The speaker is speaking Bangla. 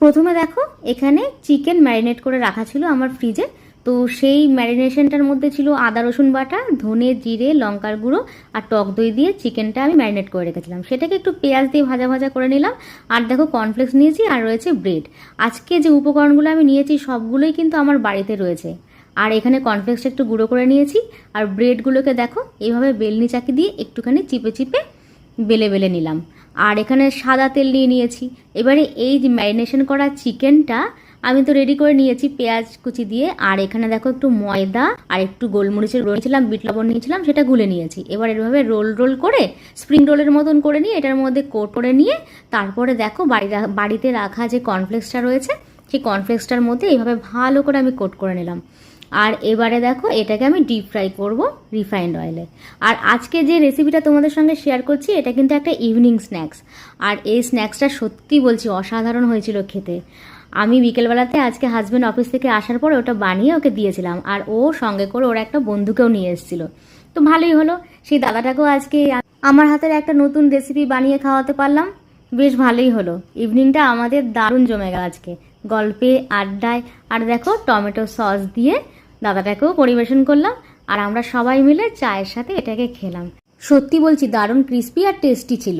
প্রথমে দেখো এখানে চিকেন ম্যারিনেট করে রাখা ছিল আমার ফ্রিজে। তো সেই ম্যারিনেশনটার মধ্যে ছিল আদা রসুন বাটা, ধনে জিরে লঙ্কার গুঁড়ো আর টক দই দিয়ে চিকেনটা আমি ম্যারিনেট করে রেখেছিলাম। সেটাকে একটু পেঁয়াজ দিয়ে ভাজা ভাজা করে নিলাম। আর দেখো কর্নফ্লেক্স নিয়েছি আর রয়েছে ব্রেড। আজকে যে উপকরণগুলো আমি নিয়েছি সবগুলোই কিন্তু আমার বাড়িতে রয়েছে। আর এখানে কর্নফ্লেক্সটা একটু গুঁড়ো করে নিয়েছি। আর ব্রেডগুলোকে দেখো এইভাবে বেলনি চাকি দিয়ে একটুখানি চিপে চিপে বেলে বেলে নিলাম। আর এখানে সাদা তেল নিয়ে নিয়েছি। এবারে এই যে ম্যারিনেশন করা চিকেনটা আমি তো রেডি করে নিয়েছি পেঁয়াজ কুচি দিয়ে। আর এখানে দেখো একটু ময়দা আর একটু গোলমরিচের গুঁড়ো নিয়েছিলাম, বিট লবণ নিয়েছিলাম, সেটা গুলে নিয়েছি। এবার এভাবে রোল রোল করে স্প্রিং রোলের মতন করে নিয়ে এটার মধ্যে কোট করে নিয়ে তারপরে দেখো বাড়িতে রাখা যে কর্নফ্লেক্সটা রয়েছে সেই কর্নফ্লেক্সটার মধ্যে এইভাবে ভালো করে আমি কোট করে নিলাম। আর এবারে দেখো এটাকে আমি ডিপ ফ্রাই করব রিফাইন্ড অয়েলে। আর আজকে যে রেসিপিটা তোমাদের সঙ্গে শেয়ার করছি এটা কিন্তু একটা ইভিনিং স্ন্যাক্স। আর এই স্ন্যাক্সটা সত্যি বলছি অসাধারণ হয়েছিল খেতে। আমি বিকেলবেলাতে আজকে হাজব্যান্ড অফিস থেকে আসার পরে ওটা বানিয়ে ওকে দিয়েছিলাম। আর ও সঙ্গে করে ওর একটা বন্ধুকেও নিয়ে এসেছিলো। তো ভালোই হলো, সেই দাদাটাকেও আজকে আমার হাতের একটা নতুন রেসিপি বানিয়ে খাওয়াতে পারলাম। বেশ ভালোই হলো, ইভিনিংটা আমাদের দারুণ জমে গেল আজকে গল্পে আড্ডায়। আর দেখো টমেটো সস দিয়ে দাদাটাকেও পরিবেশন করলাম। আর আমরা সবাই মিলে চায়ের সাথে এটাকে খেলাম। সত্যি বলছি দারুণ ক্রিস্পি আর টেস্টি ছিল।